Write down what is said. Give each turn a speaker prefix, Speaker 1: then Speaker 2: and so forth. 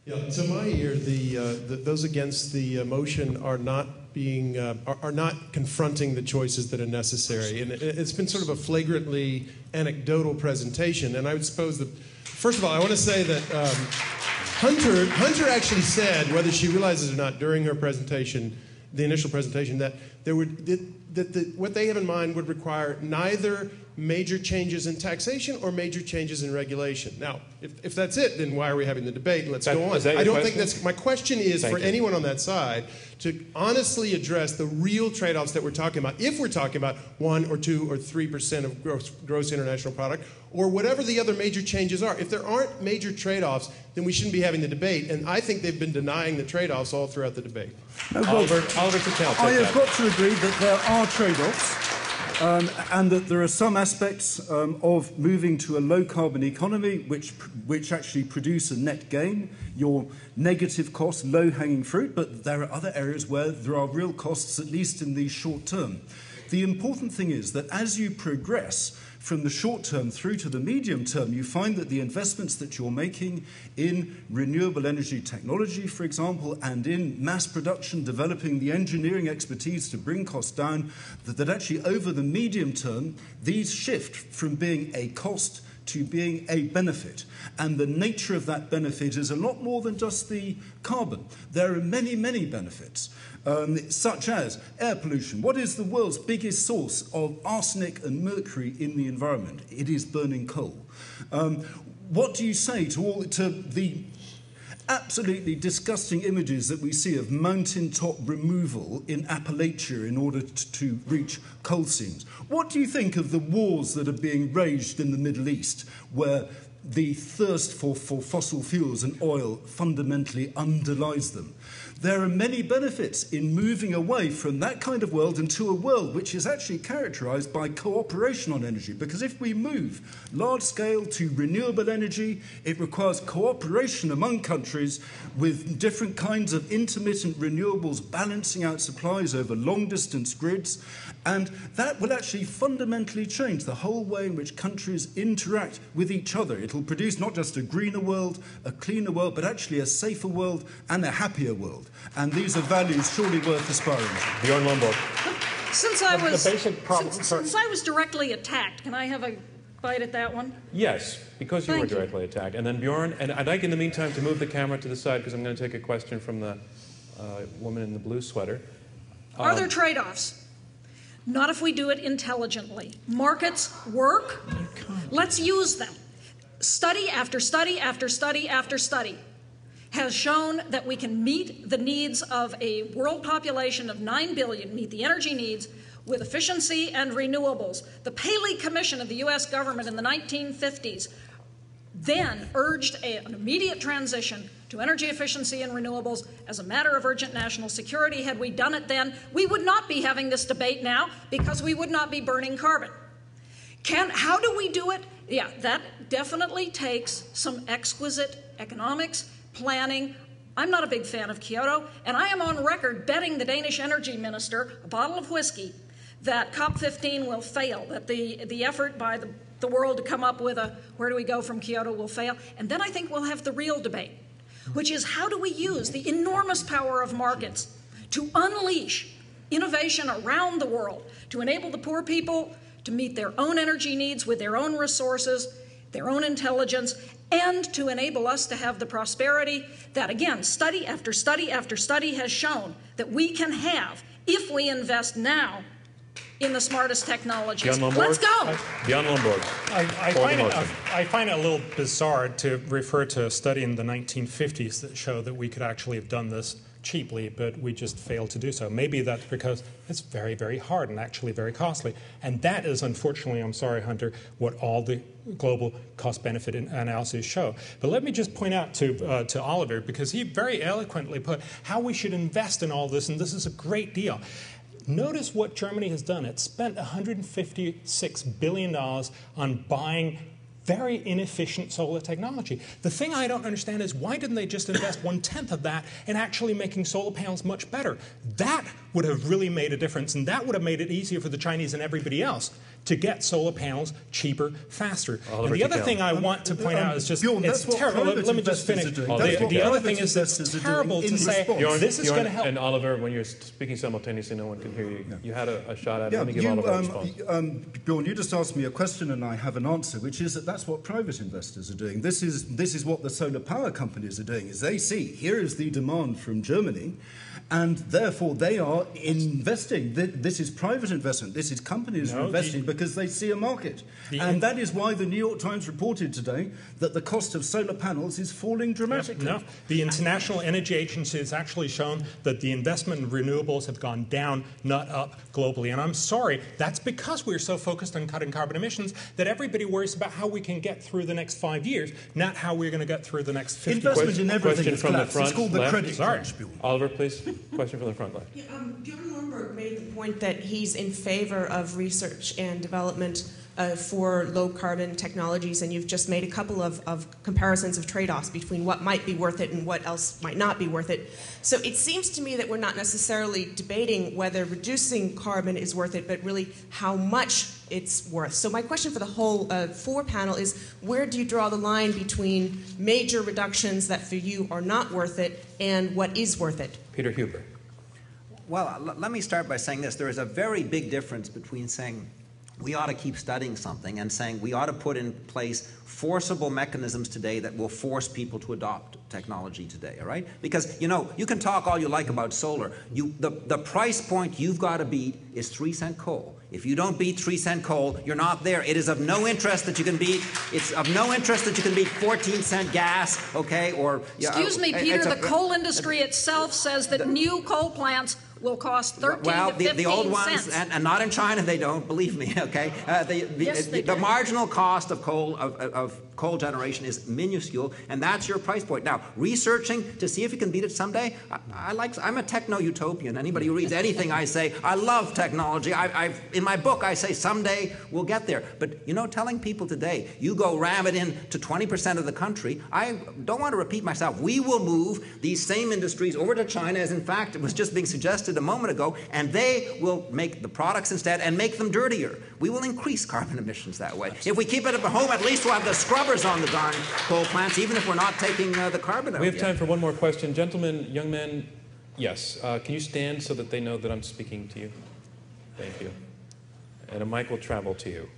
Speaker 1: Yeah, to my ear, those against the motion are not confronting the choices that are necessary, and it's been sort of a flagrantly anecdotal presentation. And I would suppose that, first of all, I want to say that Hunter actually said, whether she realizes it or not, during her presentation, the initial presentation, that what they have in mind would require neither major changes in taxation or major changes in regulation. Now, if that's it, then why are we having the debate? Let's go on. I don't think that's... My question is for anyone on that side to honestly address the real trade-offs that we're talking about, if we're talking about 1 or 2 or 3% of gross international product, or whatever the other major changes are. If there aren't major trade-offs, then we shouldn't be having the debate, and I think they've been denying the trade-offs all throughout the debate.
Speaker 2: Oliver Tickell,
Speaker 3: I have got to agree that there are trade-offs. And that there are some aspects of moving to a low-carbon economy which actually produce a net gain, your negative cost, low-hanging fruit, but there are other areas where there are real costs, at least in the short term. The important thing is that as you progress from the short term through to the medium term, you find that the investments that you're making in renewable energy technology, for example, and in mass production, developing the engineering expertise to bring costs down, that actually over the medium term, these shift from being a cost to being a benefit. And the nature of that benefit is a lot more than just the carbon. There are many, many benefits, such as air pollution. What is the world's biggest source of arsenic and mercury in the environment? It is burning coal. What do you say to the absolutely disgusting images that we see of mountaintop removal in Appalachia in order to reach coal seams? What do you think of the wars that are being waged in the Middle East, where the thirst for fossil fuels and oil fundamentally underlies them? There are many benefits in moving away from that kind of world into a world which is actually characterized by cooperation on energy. Because if we move large scale to renewable energy, it requires cooperation among countries with different kinds of intermittent renewables balancing out supplies over long distance grids. And that will actually fundamentally change the whole way in which countries interact with each other. It'll produce not just a greener world, a cleaner world, but actually a safer world and a happier world. And these are values surely worth aspiring to.
Speaker 2: Bjorn Lomborg.
Speaker 4: Since I was directly attacked, can I have a bite at that one?
Speaker 2: Yes, because you were directly attacked. And then Bjorn, and I'd like in the meantime to move the camera to the side because I'm going to take a question from the woman in the blue sweater.
Speaker 4: Are there trade-offs? Not if we do it intelligently. Markets work. Let's use them. Study after study after study after study has shown that we can meet the needs of a world population of 9 billion, meet the energy needs with efficiency and renewables. The Paley Commission of the U.S. government in the 1950s then urged an immediate transition to energy efficiency and renewables as a matter of urgent national security. Had we done it then, we would not be having this debate now because we would not be burning carbon. How do we do it? Yeah, that definitely takes some exquisite economics, planning. I'm not a big fan of Kyoto, and I am on record betting the Danish energy minister a bottle of whiskey that COP15 will fail, that the effort by the world to come up with a where do we go from Kyoto will fail. And then I think we'll have the real debate, which is how do we use the enormous power of markets to unleash innovation around the world, to enable the poor people to meet their own energy needs with their own resources, their own intelligence, and to enable us to have the prosperity that, again, study after study after study has shown that we can have if we invest now in the smartest technologies. Let's go.
Speaker 2: Bjorn Lomborg.
Speaker 5: I find it a little bizarre to refer to a study in the 1950s that showed that we could actually have done this cheaply, but we just failed to do so. Maybe that's because it's very, very hard and actually very costly. And that is, unfortunately, I'm sorry, Hunter, what all the global cost-benefit analyses show. But let me just point out to Oliver, because he very eloquently put how we should invest in all this, and this is a great deal. Notice what Germany has done. It spent $156 billion on buying very inefficient solar technology. The thing I don't understand is why didn't they just invest 1/10 of that in actually making solar panels much better? That would have really made a difference, and that would have made it easier for the Chinese and everybody else to get solar panels cheaper, faster.
Speaker 2: Oliver
Speaker 5: And the other
Speaker 2: Tickell.
Speaker 5: thing I want to point out is just,
Speaker 3: Bjorn,
Speaker 5: it's
Speaker 3: that's what
Speaker 5: terrible.
Speaker 3: private
Speaker 5: Let me just
Speaker 3: investors
Speaker 5: finish.
Speaker 3: are doing. That's what
Speaker 5: The other
Speaker 3: private
Speaker 5: thing is it's
Speaker 3: investors are
Speaker 5: terrible
Speaker 3: doing
Speaker 5: to
Speaker 3: in
Speaker 5: say,
Speaker 3: response.
Speaker 5: this is going to help.
Speaker 2: And Oliver, when you're speaking simultaneously, no one can hear you. You had a shot at it.
Speaker 3: Yeah,
Speaker 2: Let me give Oliver a response.
Speaker 3: Bjorn, you just asked me a question and I have an answer, which is that that's what private investors are doing. This is what the solar power companies are doing, is they see, here is the demand from Germany, and therefore they are investing. This is private investment. This is companies investing because they see a market. And that is why the New York Times reported today that the cost of solar panels is falling dramatically.
Speaker 5: No, the International Energy Agency has actually shown that the investment in renewables have gone down, not up globally. And I'm sorry, that's because we're so focused on cutting carbon emissions that everybody worries about how we can get through the next 5 years, not how we're going to get through the next 50 years.
Speaker 3: Investment in everything
Speaker 2: Question
Speaker 3: is
Speaker 2: from the
Speaker 3: collapsed.
Speaker 2: front
Speaker 3: It's called the
Speaker 2: left.
Speaker 3: credit
Speaker 5: Sorry.
Speaker 3: crunch, Bjorn.
Speaker 2: Oliver, please. Question from the front left.
Speaker 6: Yeah, Bjorn Lomborg made the point that he's in favor of research and development for low-carbon technologies, and you've just made a couple of comparisons of trade-offs between what might be worth it and what else might not be worth it. So it seems to me that we're not necessarily debating whether reducing carbon is worth it, but really how much it's worth. So my question for the whole four panel is, where do you draw the line between major reductions that for you are not worth it and what is worth it?
Speaker 2: Peter Huber.
Speaker 7: Well, let me start by saying this. There is a very big difference between saying we ought to keep studying something and saying we ought to put in place forcible mechanisms today that will force people to adopt technology today, all right? Because, you know, you can talk all you like about solar. The price point you've got to beat is 3-cent coal. If you don't beat 3-cent coal, you're not there. It is of no interest that you can beat, it's of no interest that you can beat 14-cent gas, okay? Or
Speaker 4: excuse me, Peter, the coal industry itself says that new coal plants will cost 13
Speaker 7: well,
Speaker 4: to 15
Speaker 7: the old ones,
Speaker 4: cents.
Speaker 7: and not in China, they don't, believe me, okay?
Speaker 4: Yes, they
Speaker 7: the
Speaker 4: do.
Speaker 7: marginal cost of coal generation is minuscule, and that's your price point. Now, researching to see if you can beat it someday, I'm a techno-utopian. Anybody who reads anything I say, I love technology. In my book, I say someday we'll get there. But, you know, telling people today, you go ram it into 20% of the country, I don't want to repeat myself. We will move these same industries over to China, as in fact it was just being suggested a moment ago, and they will make the products instead and make them dirtier. We will increase carbon emissions that way. If we keep it at home, at least we'll have the scrubbers on the darn coal plants, even if we're not taking the carbon out.
Speaker 2: We have time for one more question. Gentlemen, young men, yes. Can you stand so that they know that I'm speaking to you? Thank you. And a mic will travel to you.